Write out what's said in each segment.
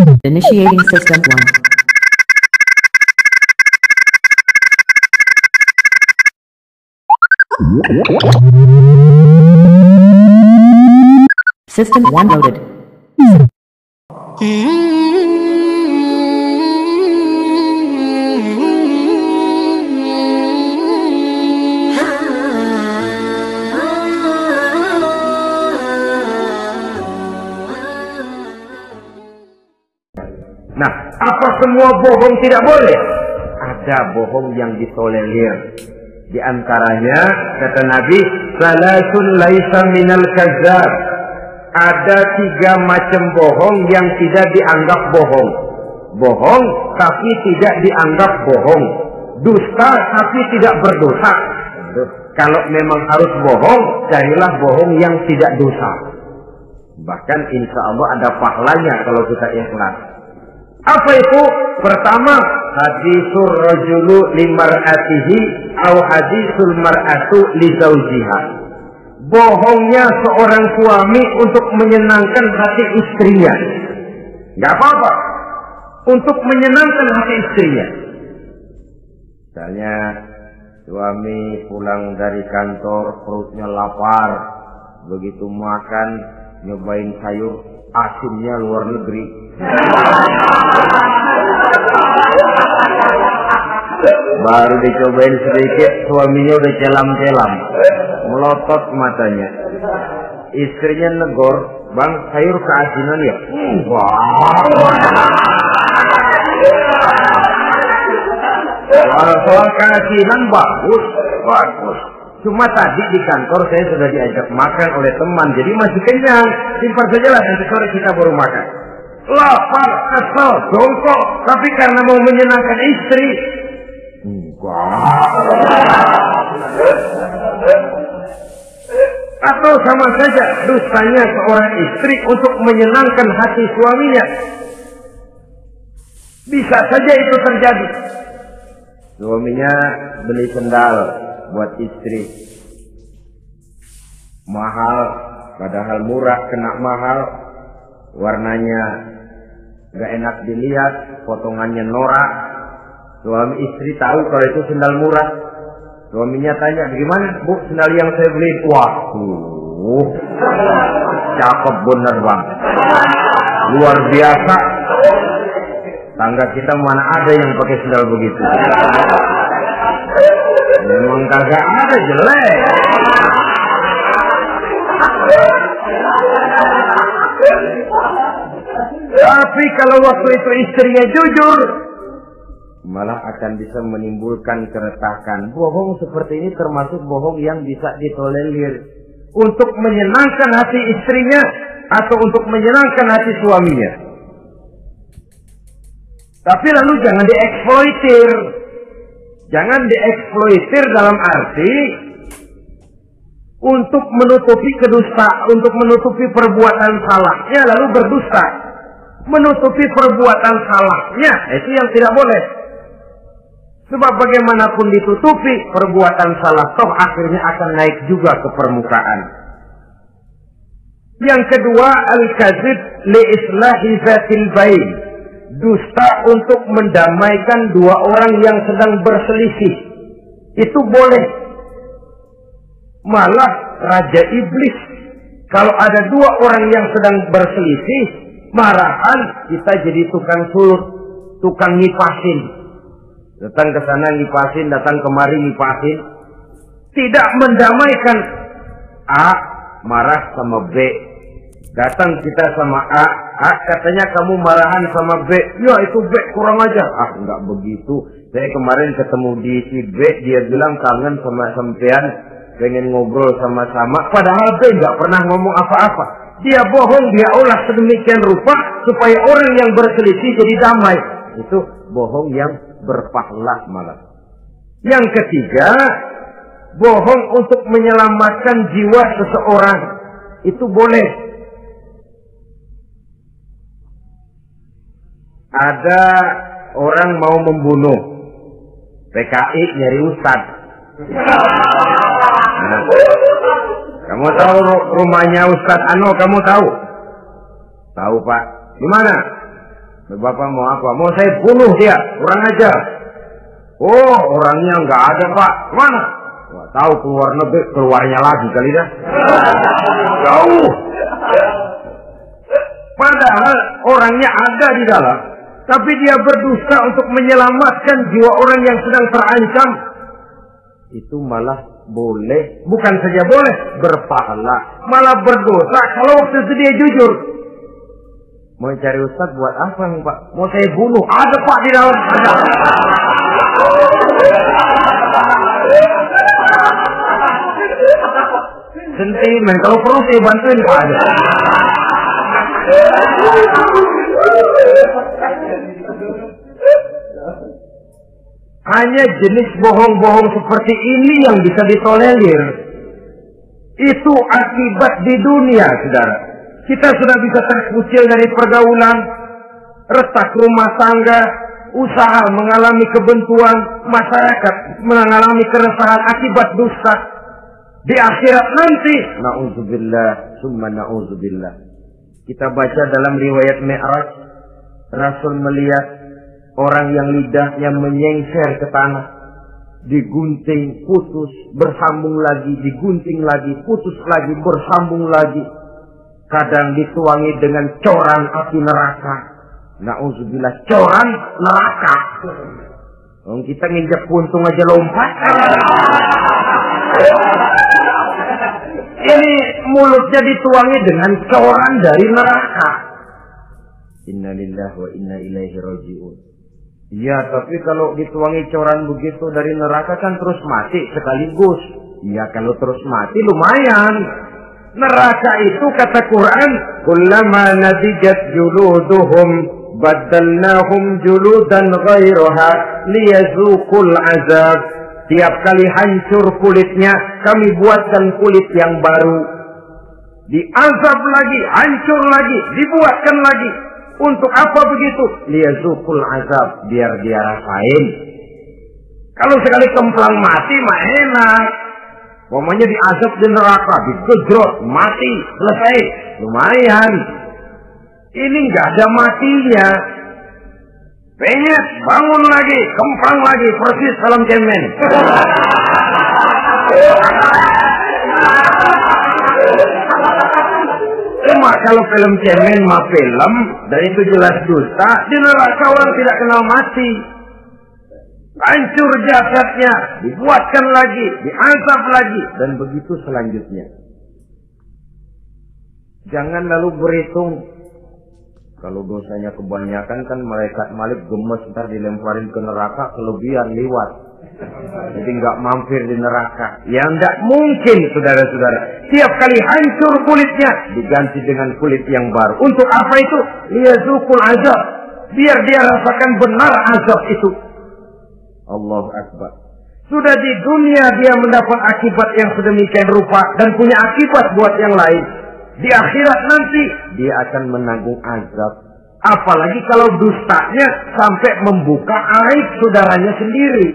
Initiating system 1. System 1 loaded. Nah, apa semua bohong tidak boleh? Ada bohong yang ditolerir. Di antaranya, kata Nabi, salasun laisa minal kazzab. Ada 3 macam bohong yang tidak dianggap bohong. Bohong tapi tidak dianggap bohong. Dusta tapi tidak berdosa. Kalau memang harus bohong, carilah bohong yang tidak dosa. Bahkan insya Allah ada pahalanya kalau kita ikhlas. Apa itu? Pertama, hadisul rajulu limar'atihi au hadisul mar'atu li zawjiha. Bohongnya seorang suami untuk menyenangkan hati istrinya. Enggak apa-apa. Untuk menyenangkan hati istrinya. Misalnya suami pulang dari kantor perutnya lapar, begitu makan nyobain sayur asinnya luar negeri. Baru dicobain sedikit, suaminya udah celam-celam, melotot matanya. Istrinya negor, bang sayur keasinan ya? Soal keasinan bagus, bagus. Cuma tadi di kantor saya sudah diajak makan oleh teman, jadi masih kenyang. Simpan sajalah, nanti sore kita baru makan. Lapar, kesel, jongkok, tapi karena mau menyenangkan istri. Atau sama saja dustanya seorang istri untuk menyenangkan hati suaminya. Bisa saja itu terjadi. Suaminya beli sendal buat istri, mahal, padahal murah kena mahal, warnanya gak enak dilihat, potongannya norak. Suami istri tahu kalau itu sendal murah. Suaminya tanya, gimana bu sendal yang saya beli? Wah, cakep bener bang, luar biasa. Tangga kita mana ada yang pakai sendal begitu? Memang kagak ada, jelek. Tapi kalau waktu itu istrinya jujur, malah akan bisa menimbulkan keretakan. Bohong seperti ini termasuk bohong yang bisa ditolerir untuk menyenangkan hati istrinya atau untuk menyenangkan hati suaminya. Tapi lalu jangan dieksploitir. Jangan dieksploitir dalam arti untuk menutupi untuk menutupi perbuatan salahnya lalu berdusta. Menutupi perbuatan salahnya, itu yang tidak boleh. Sebab bagaimanapun ditutupi, perbuatan salah toh akhirnya akan naik juga ke permukaan. Yang kedua, al-kazib li islahi zatil bain. Dusta untuk mendamaikan 2 orang yang sedang berselisih. Itu boleh. Malah Raja Iblis, kalau ada 2 orang yang sedang berselisih, marahan kita jadi tukang sulut, tukang ngipasin. Datang ke sana ngipasin, datang kemari ngipasin. Tidak mendamaikan. A marah sama B. Datang kita sama A katanya kamu marahan sama B. Ya itu B kurang aja. Enggak begitu. Saya kemarin ketemu di si B, dia bilang kangen sama sampean, pengen ngobrol sama-sama. Padahal B enggak pernah ngomong apa-apa. Dia bohong, dia olah sedemikian rupa supaya orang yang berselisih jadi damai. Itu bohong yang berpahala malah. Yang ketiga, bohong untuk menyelamatkan jiwa seseorang. Itu boleh. Ada orang mau membunuh, PKI nyari ustadz. Nah, kamu tahu rumahnya Ustadz Ano? Kamu tahu? Tahu Pak? Di mana? Bapak mau apa? Mau saya bunuh dia, kurang ajar. Oh, orangnya nggak ada Pak, kemana? Wah, tahu keluar negeri, keluarnya lagi kali dah. Jauh. Padahal orangnya ada di dalam, tapi dia berdusta untuk menyelamatkan jiwa orang yang sedang terancam. Itu malah boleh, bukan saja boleh, berpahala, malah berdosa kalau waktu itu dia jujur. Mau cari ustaz buat apa nih Pak? Mau saya bunuh? Ada Pak di dalam. Ada. Sentimen, kalau perlu saya bantuin Pak. Ada. Hanya jenis bohong-bohong seperti ini yang bisa ditolerir. Itu akibat di dunia, saudara. Kita sudah bisa terkucil dari pergaulan, retak rumah tangga, usaha mengalami kebuntuan, masyarakat mengalami keresahan akibat dusta. Di akhirat nanti, na'udzubillah, summa na'udzubillah. Kita baca dalam riwayat Mi'raj, Rasul melihat orang yang lidahnya menyengser ke tanah, digunting, putus, bersambung lagi, digunting lagi, putus lagi, bersambung lagi. Kadang dituangi dengan coran api neraka. Na'udzubillah, coran neraka. Kita nginjak puntung aja lompat. Ini mulutnya dituangi dengan coran dari neraka. Innalillahi wa inna ilaihi raji'un. Ya, tapi kalau dituangi coran begitu dari neraka kan terus mati sekaligus. Ya, kalau terus mati lumayan. Neraka itu kata Quran, kullama nadijat juluduhum baddalnahum juludan ghairaha liyazuqul azab. Tiap kali hancur kulitnya, kami buatkan kulit yang baru. Diazab lagi, hancur lagi, dibuatkan lagi. Untuk apa begitu? Liyazuqul azab, biar dia rasain. Kalau sekali kemplang mati mah enak. Pokoknya diazab di neraka, digejrot, mati, selesai. Lumayan. Ini nggak ada matinya. Penyet, bangun lagi, kemplang lagi, persis dalam cemen. Cuma kalau film cemen mah film, dan itu jelas dusta, di neraka orang tidak kenal mati. Hancur jasadnya, dibuatkan lagi, diazab lagi, dan begitu selanjutnya. Jangan lalu berhitung. Kalau dosanya kebanyakan kan malaikat Malik gemes ntar dilemparin ke neraka, kelebihan liwat. Jadi nggak mampir di neraka. Ya nggak mungkin, saudara-saudara. Tiap kali hancur kulitnya, diganti dengan kulit yang baru. Untuk apa itu? Liyazuqul azab. Biar dia rasakan benar azab itu. Allahu Akbar. Sudah di dunia dia mendapat akibat yang sedemikian rupa dan punya akibat buat yang lain. Di akhirat nanti dia akan menanggung azab. Apalagi kalau dustanya sampai membuka aib saudaranya sendiri.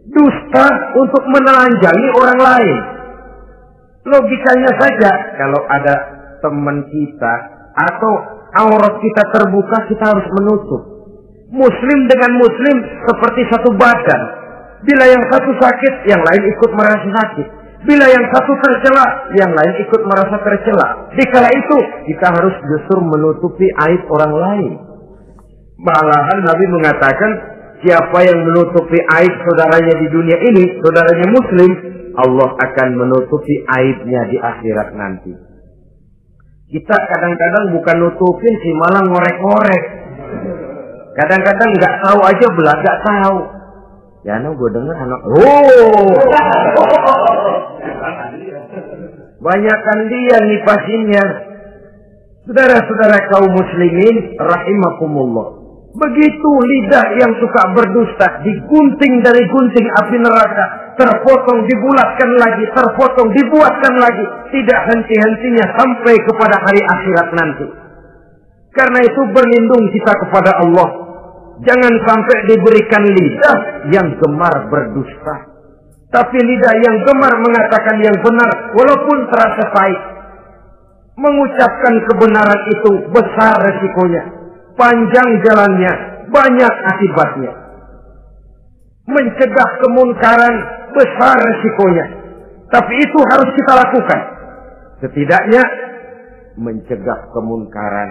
Dusta untuk menelanjangi orang lain. Logikanya saja, kalau ada teman kita atau aurat kita terbuka, kita harus menutup. Muslim dengan muslim seperti satu badan. Bila yang satu sakit, yang lain ikut merasa sakit. Bila yang satu tercela, yang lain ikut merasa tercela. Dikala itu, kita harus justru menutupi aib orang lain. Malahan Nabi mengatakan, siapa yang menutupi aib saudaranya di dunia ini, saudaranya muslim, Allah akan menutupi aibnya di akhirat nanti. Kita kadang-kadang bukan nutupin sih, malah ngorek-ngorek. Kadang-kadang nggak tahu aja belah nggak tahu. Ya, gue dengar anak. Banyakkan dia nipasinnya. Saudara-saudara kaum muslimin rahimakumullah. Begitu lidah yang suka berdusta digunting dari gunting api neraka, terpotong dibulatkan lagi, terpotong dibuatkan lagi, tidak henti-hentinya sampai kepada hari akhirat nanti. Karena itu berlindung kita kepada Allah. Jangan sampai diberikan lidah yang gemar berdusta. Tapi lidah yang gemar mengatakan yang benar walaupun terasa pahit. Mengucapkan kebenaran itu besar resikonya. panjang jalannya, banyak akibatnya. Mencegah kemunkaran besar resikonya. Tapi itu harus kita lakukan. Setidaknya mencegah kemunkaran.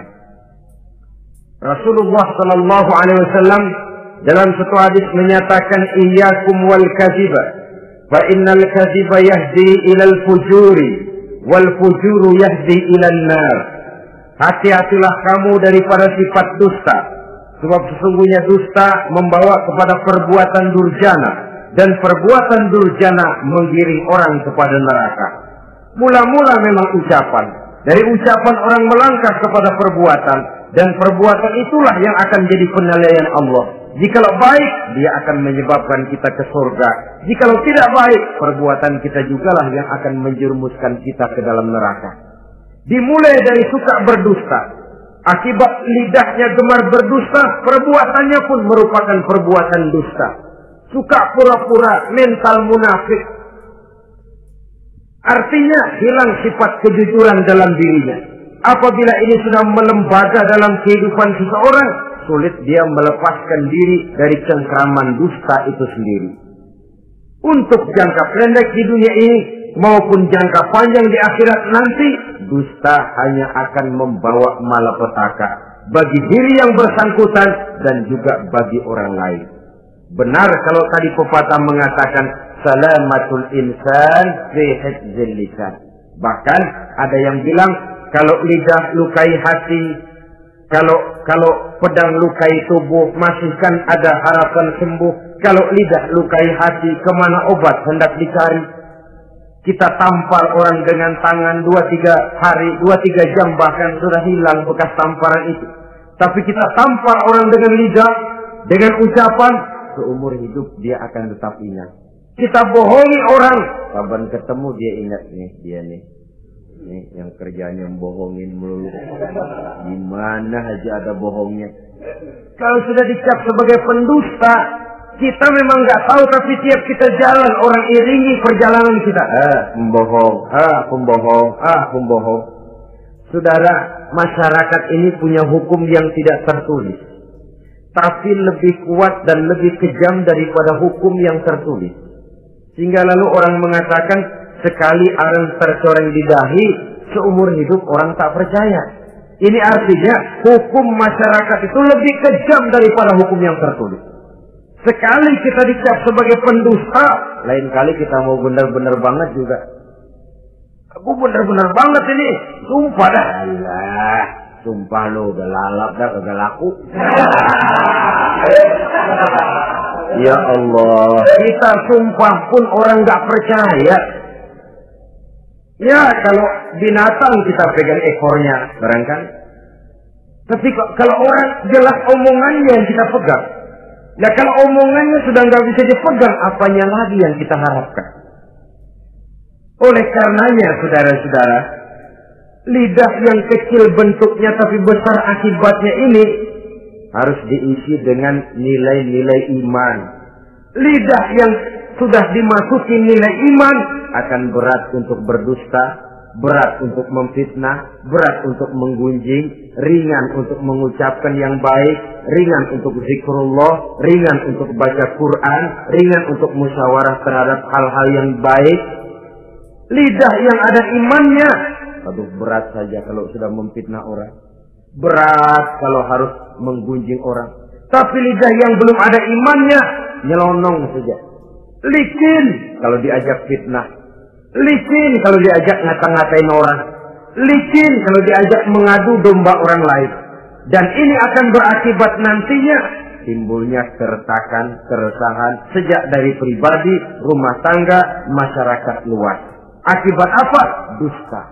Rasulullah sallallahu alaihi wasallam dalam satu hadis menyatakan, iyyakum wal kadhiba fa innal kadhiba yahdi ilal fujuri wal fujuru yahdi ilan nar. Hati-hatilah kamu daripada sifat dusta, sebab sesungguhnya dusta membawa kepada perbuatan durjana, dan perbuatan durjana menggiring orang kepada neraka. Mula-mula memang ucapan, dari ucapan orang melangkah kepada perbuatan, dan perbuatan itulah yang akan jadi penilaian Allah. Jikalau baik, dia akan menyebabkan kita ke surga. Jikalau tidak baik, perbuatan kita jugalah yang akan menjerumuskan kita ke dalam neraka. Dimulai dari suka berdusta. Akibat lidahnya gemar berdusta, perbuatannya pun merupakan perbuatan dusta. Suka pura-pura, mental munafik. Artinya hilang sifat kejujuran dalam dirinya. Apabila ini sudah melembaga dalam kehidupan seseorang, sulit dia melepaskan diri dari cengkraman dusta itu sendiri. Untuk jangka pendek di dunia ini maupun jangka panjang di akhirat nanti, dusta hanya akan membawa malapetaka bagi diri yang bersangkutan dan juga bagi orang lain. Benar kalau tadi pepatah mengatakan salamatul insan fi hifdzil lisan. Bahkan ada yang bilang kalau lidah lukai hati, kalau pedang lukai tubuh, masihkan ada harapan sembuh. Kalau lidah lukai hati, kemana obat hendak dicari? Kita tampar orang dengan tangan 2-3 hari, 2-3 jam bahkan sudah hilang bekas tamparan itu. Tapi kita tampar orang dengan lidah, dengan ucapan, seumur hidup dia akan tetap ingat. Kita bohongi orang, kapan ketemu dia ingat nih, dia nih. Nih yang kerjanya bohongin melulu. Gimana aja ada bohongnya. Kalau sudah dicap sebagai pendusta, kita memang nggak tahu, tapi tiap kita jalan orang iringi perjalanan kita. Pembohong, pembohong. Saudara, masyarakat ini punya hukum yang tidak tertulis, tapi lebih kuat dan lebih kejam daripada hukum yang tertulis. Sehingga lalu orang mengatakan, sekali arang tercoreng di dahi, seumur hidup orang tak percaya. Ini artinya hukum masyarakat itu lebih kejam daripada hukum yang tertulis. Sekali kita dicap sebagai pendusta, lain kali kita mau benar-benar banget juga. Aku benar-benar banget ini, sumpah dah. Alah, sumpah lo udah lalap dah, udah laku. Ya Allah, kita sumpah pun orang gak percaya. Ya kalau binatang kita pegang ekornya, barangkali. Tapi kalau orang jelas omongannya yang kita pegang. Nah kalau omongannya sudah nggak bisa dipegang, apanya lagi yang kita harapkan? Oleh karenanya, saudara-saudara, lidah yang kecil bentuknya tapi besar akibatnya ini harus diisi dengan nilai-nilai iman. Lidah yang sudah dimasuki nilai iman akan berat untuk berdusta, berat untuk memfitnah, berat untuk menggunjing, ringan untuk mengucapkan yang baik, ringan untuk zikrullah, ringan untuk baca Quran, ringan untuk musyawarah terhadap hal-hal yang baik. Lidah yang ada imannya, aduh berat saja kalau sudah memfitnah orang, berat kalau harus menggunjing orang. Tapi lidah yang belum ada imannya, nyelonong saja, licin kalau diajak fitnah, licin kalau diajak ngata-ngatain orang, licin kalau diajak mengadu domba orang lain. Dan ini akan berakibat nantinya timbulnya keretakan, keresahan sejak dari pribadi, rumah tangga, masyarakat luas. Akibat apa? Dusta.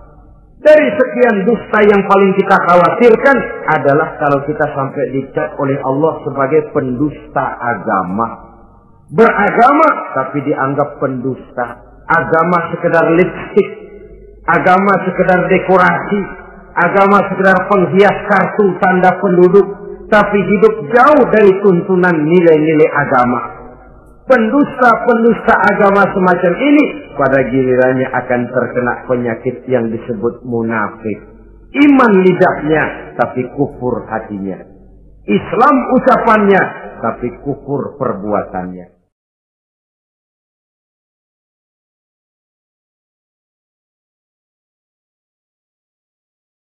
Dari sekian dusta yang paling kita khawatirkan adalah kalau kita sampai dicap oleh Allah sebagai pendusta agama. Beragama tapi dianggap pendusta. Agama sekedar lipstik, agama sekedar dekorasi, agama sekedar penghias kartu tanda penduduk, tapi hidup jauh dari tuntunan nilai-nilai agama. Pendusta-pendusta agama semacam ini pada gilirannya akan terkena penyakit yang disebut munafik. Iman lidahnya tapi kufur hatinya. Islam ucapannya, tapi kufur perbuatannya.